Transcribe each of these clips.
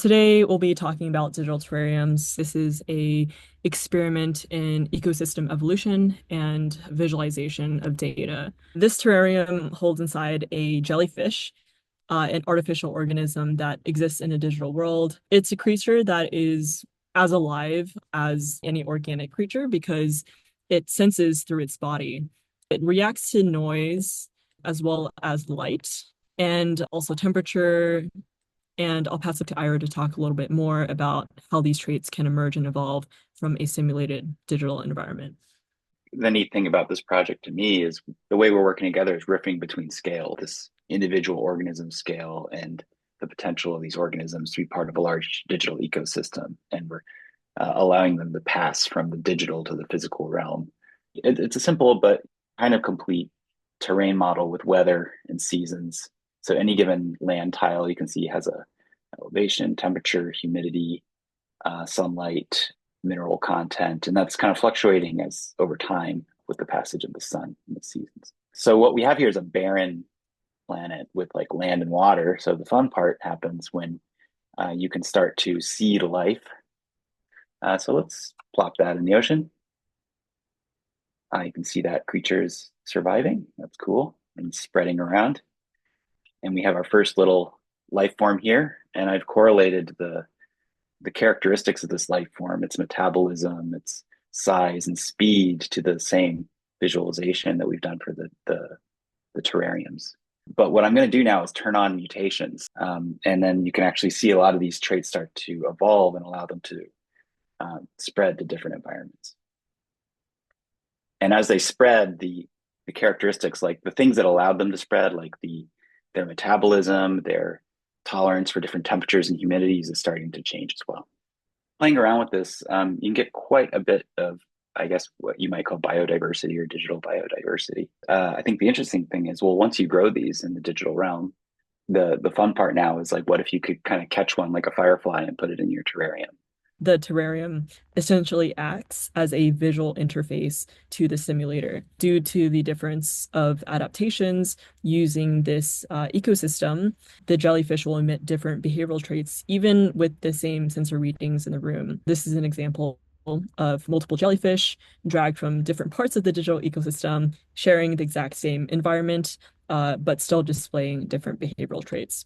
Today we'll be talking about digital terrariums. This is a experiment in ecosystem evolution and visualization of data. This terrarium holds inside a jellyfish, an artificial organism that exists in a digital world. It's a creature that is as alive as any organic creature because it senses through its body. It reacts to noise as well as light and also temperature, and I'll pass it to Ira to talk a little bit more about how these traits can emerge and evolve from a simulated digital environment. The neat thing about this project to me is the way we're working together is riffing between scale, this individual organism scale, and the potential of these organisms to be part of a large digital ecosystem. And we're allowing them to pass from the digital to the physical realm. It's a simple but kind of complete terrain model with weather and seasons. So any given land tile you can see has a elevation, temperature, humidity, sunlight, mineral content, and that's kind of fluctuating as over time with the passage of the sun and the seasons. So what we have here is a barren planet with like land and water. So the fun part happens when you can start to seed life. So let's plop that in the ocean. You can see that creature is surviving. That's cool and spreading around. And we have our first little life form here. And I've correlated the characteristics of this life form, its metabolism, its size and speed to the same visualization that we've done for the terrariums. But what I'm going to do now is turn on mutations. And then you can actually see a lot of these traits start to evolve and allow them to spread to different environments. And as they spread, the characteristics, like the things that allowed them to spread, like their metabolism, their tolerance for different temperatures and humidities is starting to change as well. Playing around with this, you can get quite a bit of, I guess, what you might call biodiversity or digital biodiversity. I think the interesting thing is, well, once you grow these in the digital realm, the fun part now is like, what if you could kind of catch one like a firefly and put it in your terrarium? The terrarium essentially acts as a visual interface to the simulator. Due to the difference of adaptations using this ecosystem, the jellyfish will emit different behavioral traits, even with the same sensor readings in the room. This is an example of multiple jellyfish dragged from different parts of the digital ecosystem, sharing the exact same environment, but still displaying different behavioral traits.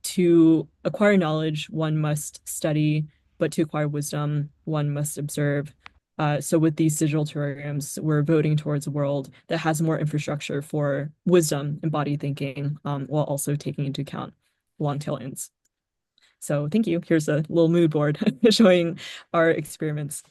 To acquire knowledge, one must study, but to acquire wisdom, one must observe. So with these digital terrariums, we're voting towards a world that has more infrastructure for wisdom and body thinking, while also taking into account long tail ends. So thank you. Here's a little mood board showing our experiments.